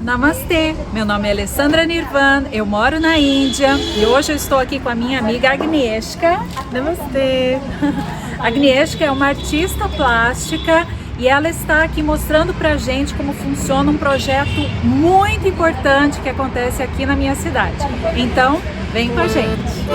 Namastê, meu nome é Alessandra Nirvan, eu moro na Índia e hoje eu estou aqui com a minha amiga Agnieszka. Namastê! Agnieszka é uma artista plástica e ela está aqui mostrando pra gente como funciona um projeto muito importante que acontece aqui na minha cidade. Então, vem com a gente!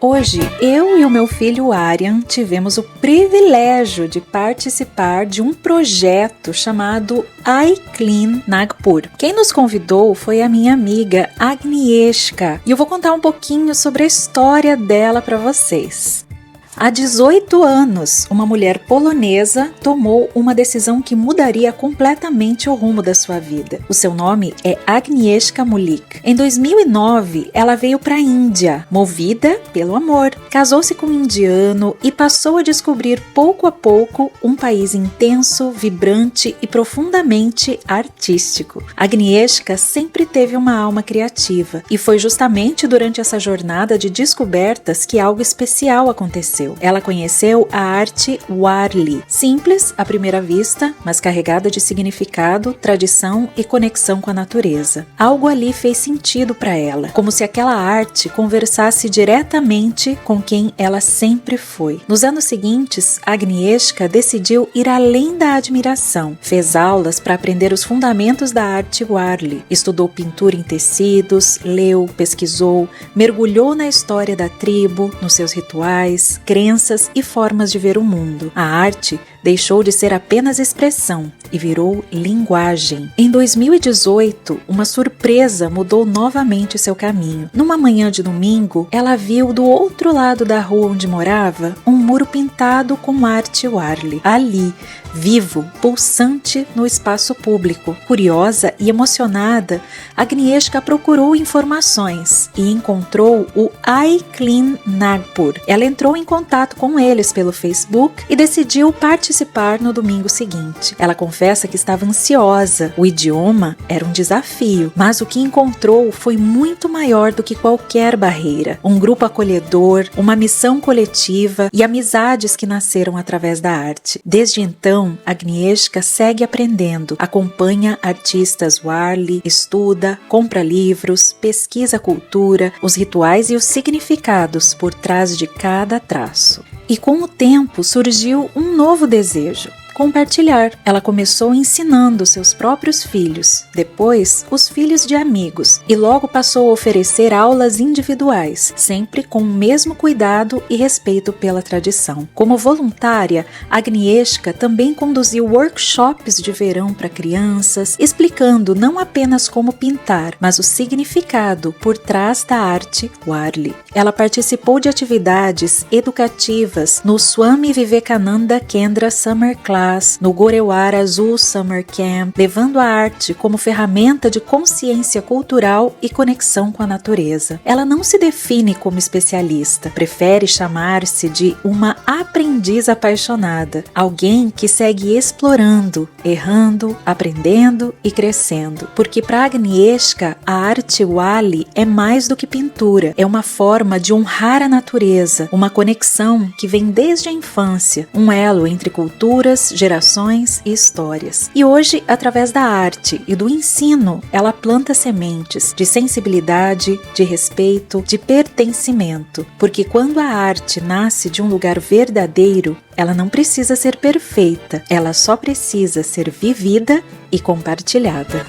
Hoje, eu e o meu filho Aryan tivemos o privilégio de participar de um projeto chamado iClean Nagpur. Quem nos convidou foi a minha amiga Agnieszka e eu vou contar um pouquinho sobre a história dela para vocês. Há 18 anos, uma mulher polonesa tomou uma decisão que mudaria completamente o rumo da sua vida. O seu nome é Agnieszka Mulik. Em 2009, ela veio para a Índia, movida pelo amor. Casou-se com um indiano e passou a descobrir pouco a pouco um país intenso, vibrante e profundamente artístico. Agnieszka sempre teve uma alma criativa e foi justamente durante essa jornada de descobertas que algo especial aconteceu. Ela conheceu a arte Warli, simples à primeira vista, mas carregada de significado, tradição e conexão com a natureza. Algo ali fez sentido para ela, como se aquela arte conversasse diretamente com quem ela sempre foi. Nos anos seguintes, Agnieszka decidiu ir além da admiração. Fez aulas para aprender os fundamentos da arte Warli, estudou pintura em tecidos, leu, pesquisou, mergulhou na história da tribo, nos seus rituais, crenças e formas de ver o mundo. A arte deixou de ser apenas expressão e virou linguagem. Em 2018, uma surpresa mudou novamente seu caminho. Numa manhã de domingo, ela viu do outro lado da rua onde morava um muro pintado com arte Warli. Ali, vivo, pulsante no espaço público. Curiosa e emocionada, Agnieszka procurou informações e encontrou o iClean Nagpur. Ela entrou em contato com eles pelo Facebook e decidiu participar no domingo seguinte. Ela confessa que estava ansiosa. O idioma era um desafio, mas o que encontrou foi muito maior do que qualquer barreira. Um grupo acolhedor, uma missão coletiva e amizades que nasceram através da arte. Desde então, Agnieszka segue aprendendo, acompanha artistas Warli, estuda, compra livros, pesquisa a cultura, os rituais e os significados por trás de cada traço. E com o tempo surgiu um novo desejo: compartilhar. Ela começou ensinando seus próprios filhos, depois os filhos de amigos e logo passou a oferecer aulas individuais, sempre com o mesmo cuidado e respeito pela tradição. Como voluntária, Agnieszka também conduziu workshops de verão para crianças, explicando não apenas como pintar, mas o significado por trás da arte Warli. Ela participou de atividades educativas no Swami Vivekananda Kendra Summer Class, no Gorewara Azul Summer Camp, levando a arte como ferramenta de consciência cultural e conexão com a natureza. Ela não se define como especialista, prefere chamar-se de uma aprendiz apaixonada, alguém que segue explorando, errando, aprendendo e crescendo. Porque para Agnieszka, a arte Warli é mais do que pintura, é uma forma de honrar a natureza, uma conexão que vem desde a infância, um elo entre culturas, gerações e histórias. E hoje, através da arte e do ensino, ela planta sementes de sensibilidade, de respeito, de pertencimento. Porque quando a arte nasce de um lugar verdadeiro, ela não precisa ser perfeita, ela só precisa ser vivida e compartilhada.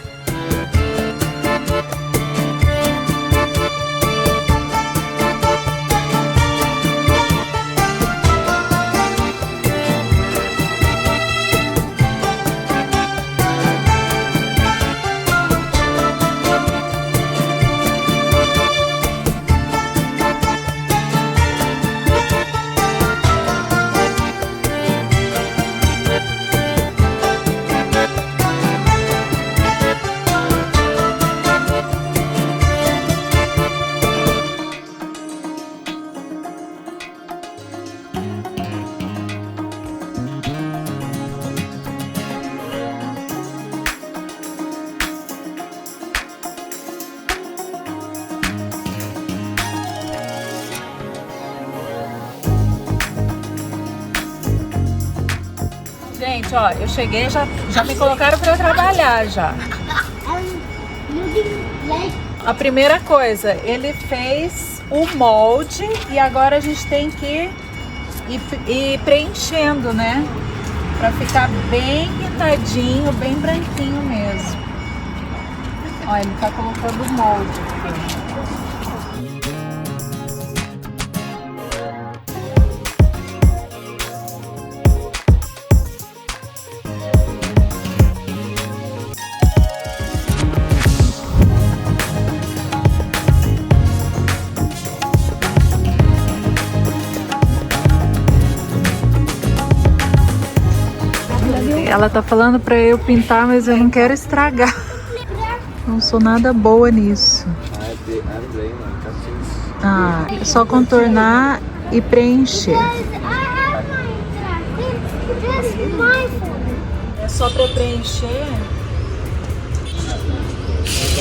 Gente, ó, eu cheguei, já me colocaram para eu trabalhar já. A primeira coisa, ele fez o molde e agora a gente tem que ir preenchendo, né? Pra ficar bem pintadinho, bem branquinho mesmo. Ó, ele tá colocando o molde aqui. Ela tá falando pra eu pintar, mas eu não quero estragar. Não sou nada boa nisso. Ah, é só contornar e preencher. É só pra preencher.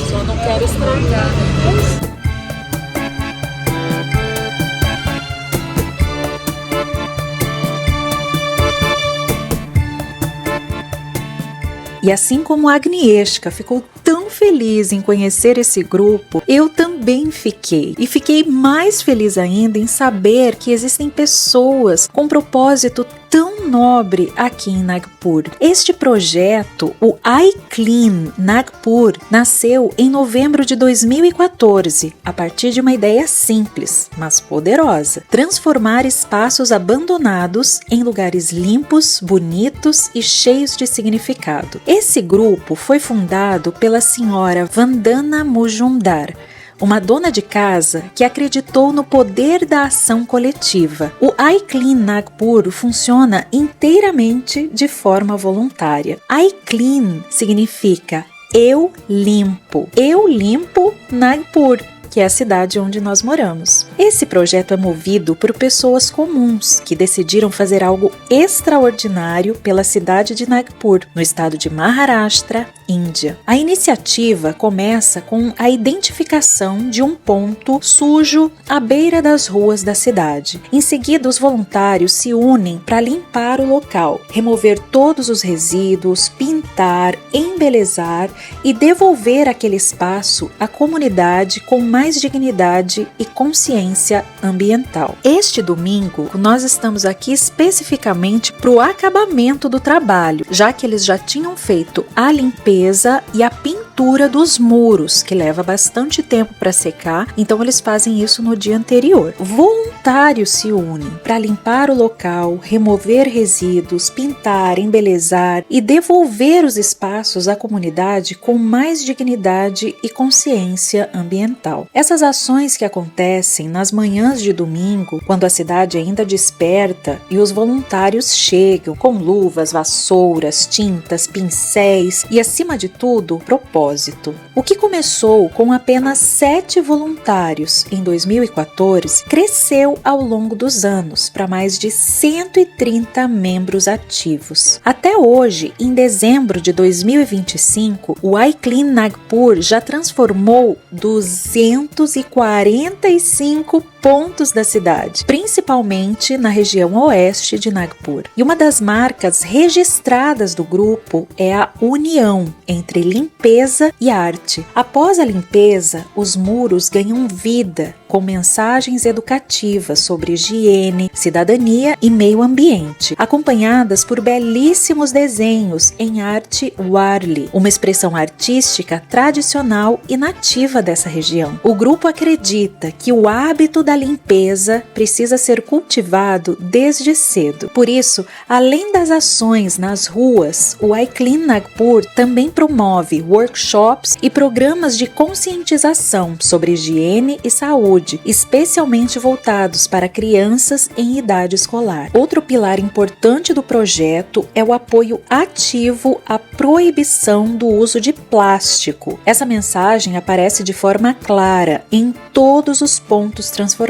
Só não quero estragar. E assim como a Agnieszka ficou tão feliz em conhecer esse grupo, eu também fiquei. E fiquei mais feliz ainda em saber que existem pessoas com propósito tão nobre aqui em Nagpur. Este projeto, o iClean Nagpur, nasceu em novembro de 2014, a partir de uma ideia simples, mas poderosa: transformar espaços abandonados em lugares limpos, bonitos e cheios de significado. Esse grupo foi fundado pela senhora Vandana Mujumdar, uma dona de casa que acreditou no poder da ação coletiva. O iClean Nagpur funciona inteiramente de forma voluntária. iClean significa eu limpo Nagpur, que é a cidade onde nós moramos. Esse projeto é movido por pessoas comuns que decidiram fazer algo extraordinário pela cidade de Nagpur, no estado de Maharashtra, Índia. A iniciativa começa com a identificação de um ponto sujo à beira das ruas da cidade. Em seguida, os voluntários se unem para limpar o local, remover todos os resíduos, pintar, embelezar e devolver aquele espaço à comunidade com mais dignidade e consciência ambiental. Este domingo, nós estamos aqui especificamente para o acabamento do trabalho, já que eles já tinham feito a limpeza e a pintura dos muros, que leva bastante tempo para secar, então eles fazem isso no dia anterior. Voluntários se unem para limpar o local, remover resíduos, pintar, embelezar e devolver os espaços à comunidade com mais dignidade e consciência ambiental. Essas ações que acontecem nas manhãs de domingo, quando a cidade ainda desperta e os voluntários chegam com luvas, vassouras, tintas, pincéis e, acima de tudo, propósito. O que começou com apenas 7 voluntários em 2014 cresceu ao longo dos anos para mais de 130 membros ativos. Até hoje, em dezembro de 2025, o iClean Nagpur já transformou 245 pontos da cidade, principalmente na região oeste de Nagpur. E uma das marcas registradas do grupo é a união entre limpeza e arte. Após a limpeza, os muros ganham vida com mensagens educativas sobre higiene, cidadania e meio ambiente, acompanhadas por belíssimos desenhos em arte Warli, uma expressão artística tradicional e nativa dessa região. O grupo acredita que o hábito da limpeza precisa ser cultivado desde cedo. Por isso, além das ações nas ruas, o iClean Nagpur também promove workshops e programas de conscientização sobre higiene e saúde, especialmente voltados para crianças em idade escolar. Outro pilar importante do projeto é o apoio ativo à proibição do uso de plástico. Essa mensagem aparece de forma clara em todos os pontos transformados.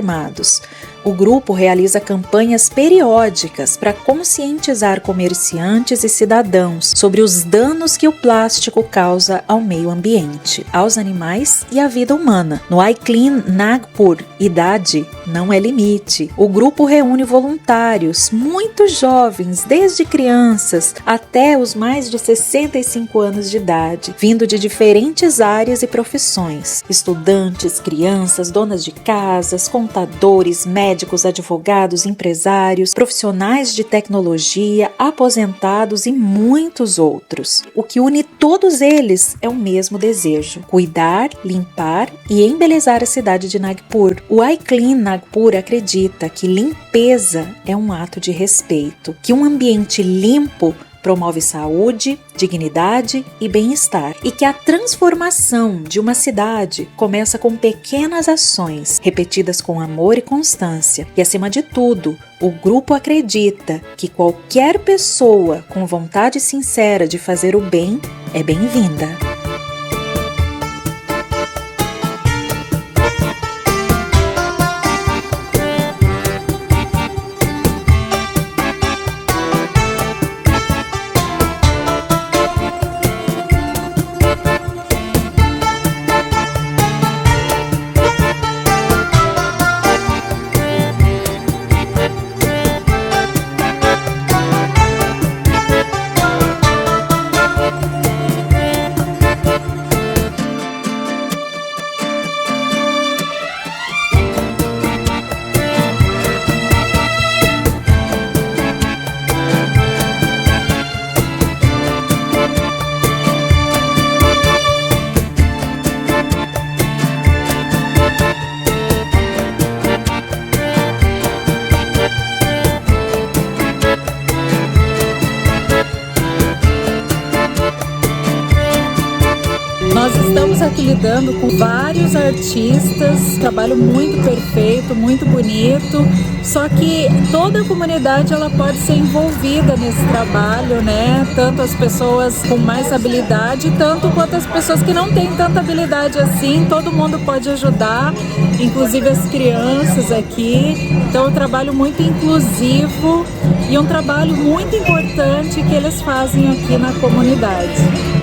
O grupo realiza campanhas periódicas para conscientizar comerciantes e cidadãos sobre os danos que o plástico causa ao meio ambiente, aos animais e à vida humana. No iClean Nagpur, idade não é limite. O grupo reúne voluntários, muito jovens, desde crianças até os mais de 65 anos de idade, vindo de diferentes áreas e profissões: estudantes, crianças, donas de casas, contadores, médicos, advogados, empresários, profissionais de tecnologia, aposentados e muitos outros. O que une todos eles é o mesmo desejo: cuidar, limpar e embelezar a cidade de Nagpur. O iClean Nagpur acredita que limpeza é um ato de respeito, que um ambiente limpo promove saúde, dignidade e bem-estar, e que a transformação de uma cidade começa com pequenas ações, repetidas com amor e constância. E, acima de tudo, o grupo acredita que qualquer pessoa com vontade sincera de fazer o bem é bem-vinda. Nós estamos aqui lidando com vários artistas, trabalho muito perfeito, muito bonito, só que toda a comunidade ela pode ser envolvida nesse trabalho, né? Tanto as pessoas com mais habilidade, tanto quanto as pessoas que não têm tanta habilidade assim, todo mundo pode ajudar, inclusive as crianças aqui. Então é um trabalho muito inclusivo e um trabalho muito importante que eles fazem aqui na comunidade.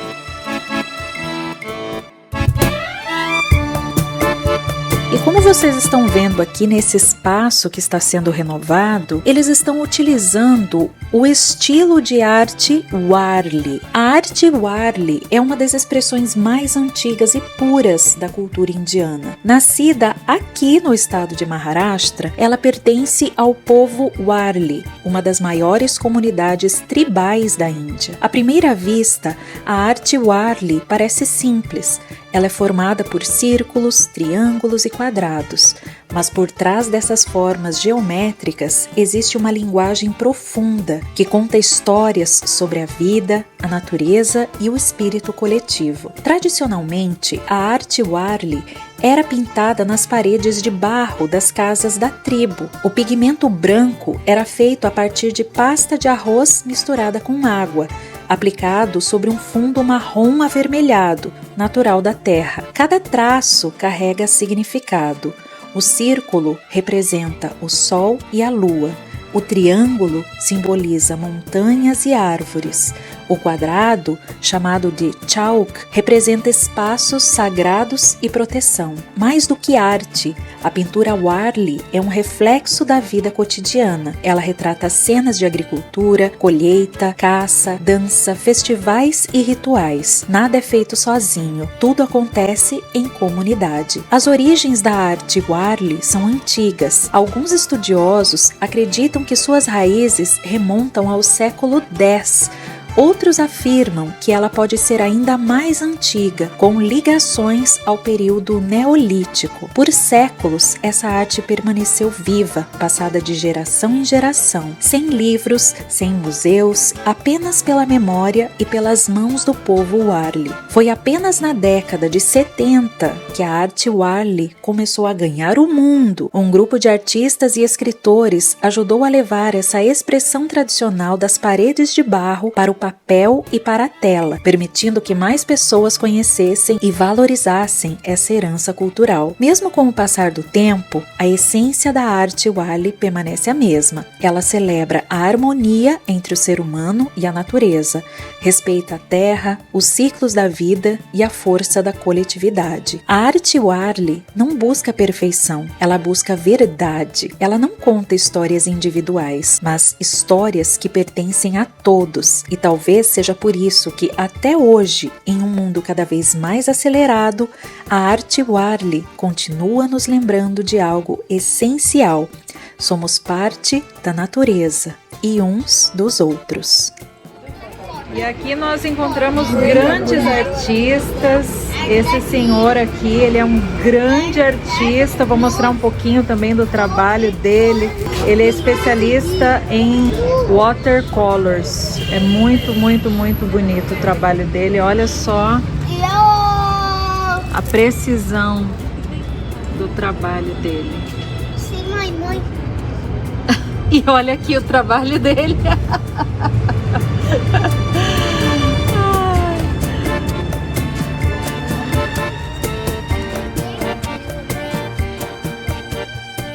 E como vocês estão vendo aqui nesse espaço que está sendo renovado, eles estão utilizando o estilo de arte Warli. A arte Warli é uma das expressões mais antigas e puras da cultura indiana. Nascida aqui no estado de Maharashtra, ela pertence ao povo Warli, uma das maiores comunidades tribais da Índia. À primeira vista, a arte Warli parece simples. Ela é formada por círculos, triângulos e quadrados, mas por trás dessas formas geométricas existe uma linguagem profunda que conta histórias sobre a vida, a natureza e o espírito coletivo. Tradicionalmente, a arte Warli era pintada nas paredes de barro das casas da tribo. O pigmento branco era feito a partir de pasta de arroz misturada com água, aplicado sobre um fundo marrom avermelhado, natural da terra. Cada traço carrega significado. O círculo representa o sol e a lua. O triângulo simboliza montanhas e árvores. O quadrado, chamado de chauk, representa espaços sagrados e proteção. Mais do que arte, a pintura Warli é um reflexo da vida cotidiana. Ela retrata cenas de agricultura, colheita, caça, dança, festivais e rituais. Nada é feito sozinho, tudo acontece em comunidade. As origens da arte Warli são antigas. Alguns estudiosos acreditam que suas raízes remontam ao século X. Outros afirmam que ela pode ser ainda mais antiga, com ligações ao período neolítico. Por séculos, essa arte permaneceu viva, passada de geração em geração, sem livros, sem museus, apenas pela memória e pelas mãos do povo Warli. Foi apenas na década de 70 que a arte Warli começou a ganhar o mundo. Um grupo de artistas e escritores ajudou a levar essa expressão tradicional das paredes de barro para o papel e para a tela, permitindo que mais pessoas conhecessem e valorizassem essa herança cultural. Mesmo com o passar do tempo, a essência da arte Wali permanece a mesma. Ela celebra a harmonia entre o ser humano e a natureza, respeita a terra, os ciclos da vida e a força da coletividade. A arte Wali não busca perfeição, ela busca verdade. Ela não conta histórias individuais, mas histórias que pertencem a todos. E talvez seja por isso que até hoje, em um mundo cada vez mais acelerado, a arte Wali continua nos lembrando de algo essencial. Somos parte da natureza e uns dos outros. E aqui nós encontramos grandes artistas. Esse senhor aqui, ele é um grande artista. Vou mostrar um pouquinho também do trabalho dele. Ele é especialista em watercolors. É muito, muito, muito bonito o trabalho dele. Olha só a precisão do trabalho dele. Sim, mãe. E olha aqui o trabalho dele.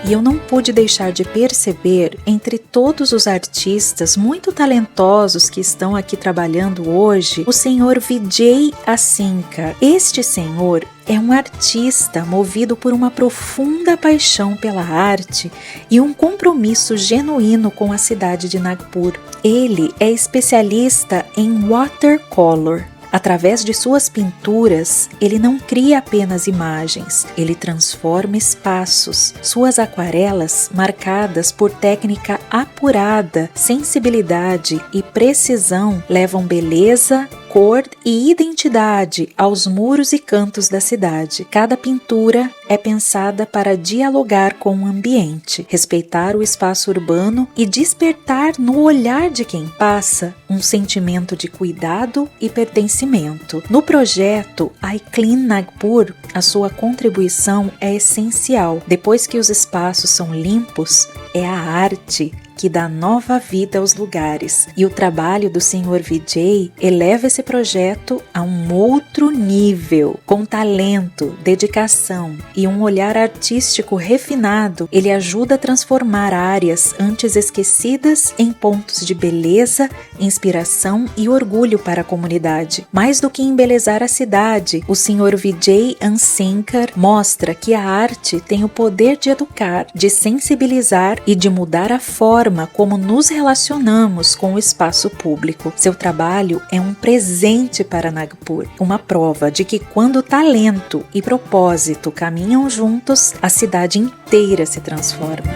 E eu não pude deixar de perceber, entre todos os artistas muito talentosos que estão aqui trabalhando hoje, o senhor Vijay Asinka. Este senhor é um artista movido por uma profunda paixão pela arte e um compromisso genuíno com a cidade de Nagpur. Ele é especialista em watercolor. Através de suas pinturas, ele não cria apenas imagens, ele transforma espaços. Suas aquarelas, marcadas por técnica apurada, sensibilidade e precisão, levam beleza, cor e identidade aos muros e cantos da cidade. Cada pintura é pensada para dialogar com o ambiente, respeitar o espaço urbano e despertar no olhar de quem passa um sentimento de cuidado e pertencimento. No projeto iClean Nagpur, a sua contribuição é essencial. Depois que os espaços são limpos, é a arte que dá nova vida aos lugares. E o trabalho do Sr. Vijay eleva esse projeto a um outro nível. Com talento, dedicação e um olhar artístico refinado, ele ajuda a transformar áreas antes esquecidas em pontos de beleza, inspiração e orgulho para a comunidade. Mais do que embelezar a cidade, o Sr. Vijay Asinka mostra que a arte tem o poder de educar, de sensibilizar e de mudar a forma como nos relacionamos com o espaço público. Seu trabalho é um presente para Nagpur, uma prova de que quando talento e propósito caminham juntos, a cidade inteira se transforma.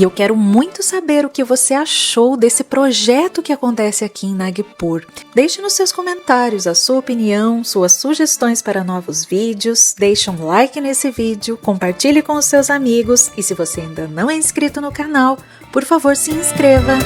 E eu quero muito saber o que você achou desse projeto que acontece aqui em Nagpur. Deixe nos seus comentários a sua opinião, suas sugestões para novos vídeos, deixe um like nesse vídeo, compartilhe com os seus amigos e se você ainda não é inscrito no canal, por favor se inscreva!